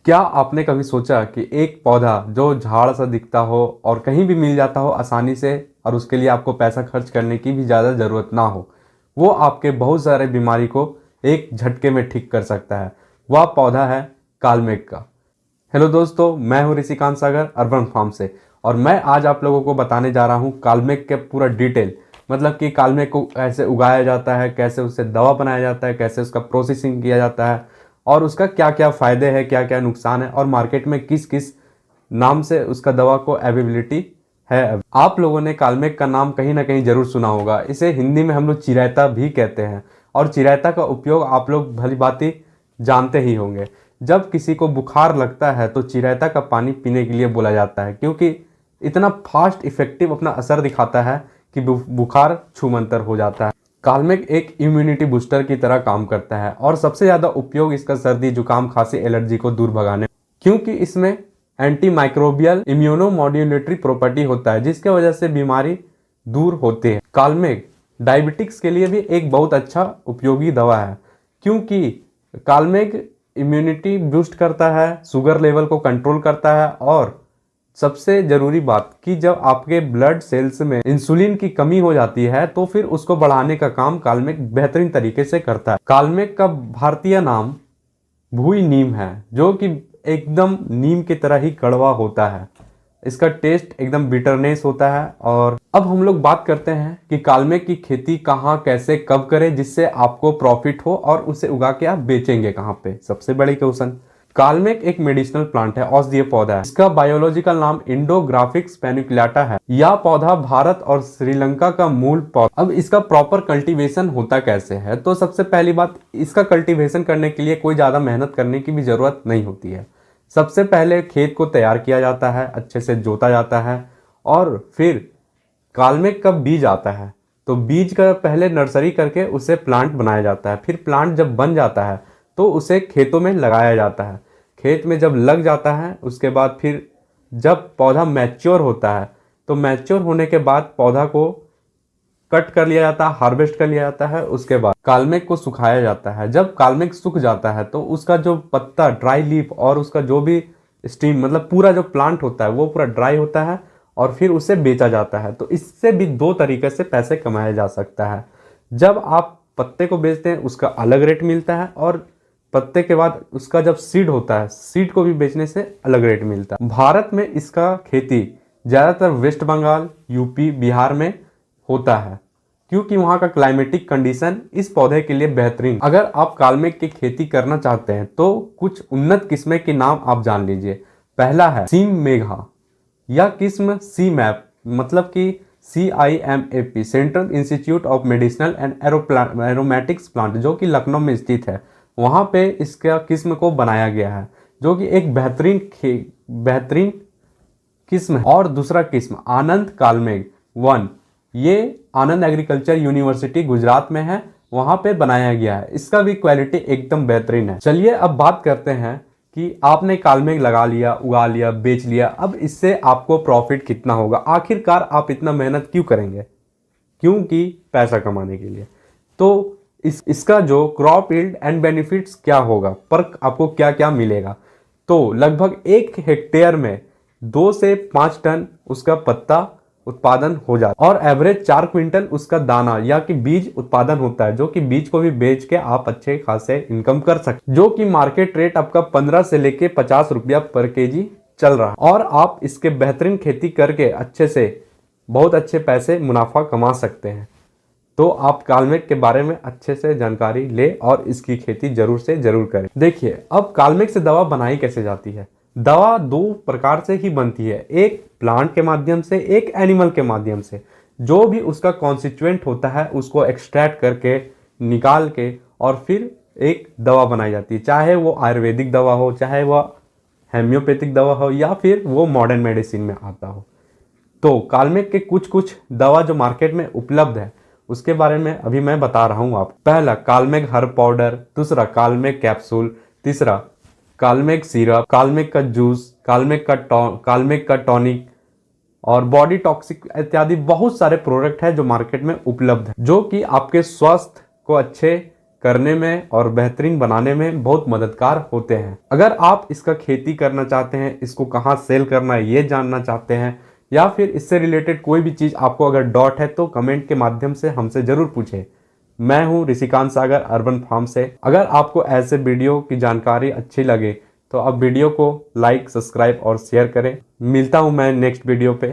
क्या आपने कभी सोचा कि एक पौधा जो झाड़ सा दिखता हो और कहीं भी मिल जाता हो आसानी से और उसके लिए आपको पैसा खर्च करने की भी ज़्यादा ज़रूरत ना हो, वो आपके बहुत सारे बीमारी को एक झटके में ठीक कर सकता है। वह पौधा है कालमेघ का। हेलो दोस्तों, मैं हूं ऋषिकांत सागर अर्बन फार्म से और मैं आज आप लोगों को बताने जा रहा हूं कालमेघ के पूरा डिटेल, मतलब कि कालमेघ को कैसे उगाया जाता है, कैसे उससे दवा बनाया जाता है, कैसे उसका प्रोसेसिंग किया जाता है और उसका क्या क्या फ़ायदे हैं, क्या क्या नुकसान है और मार्केट में किस किस नाम से उसका दवा को अवेलेबिलिटी है। आप लोगों ने कालमेघ का नाम कहीं ना कहीं जरूर सुना होगा। इसे हिंदी में हम लोग चिरायता भी कहते हैं और चिरायता का उपयोग आप लोग भली भांति जानते ही होंगे। जब किसी को बुखार लगता है तो चिरायता का पानी पीने के लिए बोला जाता है, क्योंकि इतना फास्ट इफेक्टिव अपना असर दिखाता है कि बुखार छूमंतर हो जाता है। कालमेघ एक इम्यूनिटी बूस्टर की तरह काम करता है और सबसे ज़्यादा उपयोग इसका सर्दी जुकाम खांसी एलर्जी को दूर भगाने, क्योंकि इसमें एंटी माइक्रोबियल इम्यूनोमॉड्यूलेटरी प्रॉपर्टी होता है जिसके वजह से बीमारी दूर होती है। कालमेघ डायबिटिक्स के लिए भी एक बहुत अच्छा उपयोगी दवा है, क्योंकि कालमेघ इम्यूनिटी बूस्ट करता है, शुगर लेवल को कंट्रोल करता है और सबसे जरूरी बात कि जब आपके ब्लड सेल्स में इंसुलिन की कमी हो जाती है तो फिर उसको बढ़ाने का काम कालमेघ बेहतरीन तरीके से करता है। कालमेघ का भारतीय नाम भुई नीम है, जो कि एकदम नीम की तरह ही कड़वा होता है। इसका टेस्ट एकदम बिटरनेस होता है। और अब हम लोग बात करते हैं कि कालमेघ की खेती कहाँ, कैसे, कब करें जिससे आपको प्रॉफिट हो और उसे उगा के आप बेचेंगे कहाँ पे। सबसे बड़ी क्वेश्चन, कालमेघ एक मेडिसिनल प्लांट है, औषधीय पौधा है। इसका बायोलॉजिकल नाम इंडोग्राफिक्स पैनिकुलेटा है। यह पौधा भारत और श्रीलंका का मूल पौधा। अब इसका प्रॉपर कल्टीवेशन होता कैसे है, तो सबसे पहली बात, इसका कल्टीवेशन करने के लिए कोई ज्यादा मेहनत करने की भी जरूरत नहीं होती है। सबसे पहले खेत को तैयार किया जाता है, अच्छे से जोता जाता है और फिर कालमेघ का बीज आता है तो बीज का पहले नर्सरी करके उसे प्लांट बनाया जाता है। फिर प्लांट जब बन जाता है तो उसे खेतों में लगाया जाता है। खेत में जब लग जाता है उसके बाद फिर जब पौधा मैच्योर होता है तो मैच्योर होने के बाद पौधा को कट कर लिया जाता है, हार्वेस्ट कर लिया जाता है। उसके बाद कालमेघ को सुखाया जाता है। जब कालमेघ सूख जाता है तो उसका जो पत्ता, ड्राई लीफ और उसका जो भी स्टीम, मतलब पूरा जो प्लांट होता है वो पूरा ड्राई होता है और फिर उसे बेचा जाता है। तो इससे भी दो तरीके से पैसे कमाया जा सकता है। जब आप पत्ते को बेचते हैं उसका अलग रेट मिलता है और पत्ते के बाद उसका जब सीड होता है, सीड को भी बेचने से अलग रेट मिलता है। भारत में इसका खेती ज़्यादातर वेस्ट बंगाल, यूपी, बिहार में होता है, क्योंकि वहाँ का क्लाइमेटिक कंडीशन इस पौधे के लिए बेहतरीन। अगर आप कालमेघ की खेती करना चाहते हैं तो कुछ उन्नत किस्में के नाम आप जान लीजिए। पहला है सीम मेघा। यह किस्म सी मैप, मतलब कि CIMAP, central institute of medicinal and aromatics plant, जो कि लखनऊ में स्थित है, वहाँ पे इसका किस्म को बनाया गया है, जो कि एक बेहतरीन किस्म है। और दूसरा किस्म आनंद कालमेघ 1, ये आनंद एग्रीकल्चर यूनिवर्सिटी गुजरात में है, वहाँ पे बनाया गया है। इसका भी क्वालिटी एकदम बेहतरीन है। चलिए अब बात करते हैं कि आपने कालमेघ लगा लिया, उगा लिया, बेच लिया, अब इससे आपको प्रॉफिट कितना होगा। आखिरकार आप इतना मेहनत क्यों करेंगे? क्योंकि पैसा कमाने के लिए। तो इसका जो क्रॉप यील्ड एंड बेनिफिट्स क्या होगा, पर आपको क्या क्या मिलेगा, तो लगभग 1 हेक्टेयर में 2 से 5 टन उसका पत्ता उत्पादन हो जाता है और एवरेज 4 क्विंटल उसका दाना या कि बीज उत्पादन होता है, जो कि बीज को भी बेच के आप अच्छे खासे इनकम कर सकते, जो कि मार्केट रेट आपका 15 से लेके 50 रुपया पर केजी चल रहा है। और आप इसके बेहतरीन खेती करके अच्छे से बहुत अच्छे पैसे मुनाफा कमा सकते हैं। तो आप कालमेघ के बारे में अच्छे से जानकारी ले और इसकी खेती जरूर से जरूर करें। देखिए, अब कालमेघ से दवा बनाई कैसे जाती है। दवा 2 प्रकार से ही बनती है, एक प्लांट के माध्यम से, एक एनिमल के माध्यम से। जो भी उसका कॉन्स्टिट्यूएंट होता है उसको एक्सट्रैक्ट करके निकाल के और फिर एक दवा बनाई जाती है, चाहे वो आयुर्वेदिक दवा हो, चाहे वो हेम्योपैथिक दवा हो या फिर वो मॉडर्न मेडिसिन में आता हो। तो कालमेघ के कुछ दवा जो मार्केट में उपलब्ध है उसके बारे में अभी मैं बता रहा हूँ आपको। पहला कालमेघ हर्ब पाउडर, दूसरा कालमेघ कैप्सूल, तीसरा कालमेघ सिरप, कालमेघ का जूस, कालमेघ का टॉनिक और बॉडी टॉक्सिक इत्यादि बहुत सारे प्रोडक्ट है जो मार्केट में उपलब्ध है, जो कि आपके स्वास्थ्य को अच्छे करने में और बेहतरीन बनाने में बहुत मददगार होते हैं। अगर आप इसका खेती करना चाहते हैं, इसको कहाँ सेल करना है ये जानना चाहते हैं, या फिर इससे रिलेटेड कोई भी चीज़ आपको अगर डाउट है तो कमेंट के माध्यम से हमसे ज़रूर पूछें। मैं हूं ऋषिकांत सागर अर्बन फार्म से। अगर आपको ऐसे वीडियो की जानकारी अच्छी लगे तो आप वीडियो को लाइक, सब्सक्राइब और शेयर करें। मिलता हूं मैं नेक्स्ट वीडियो पे।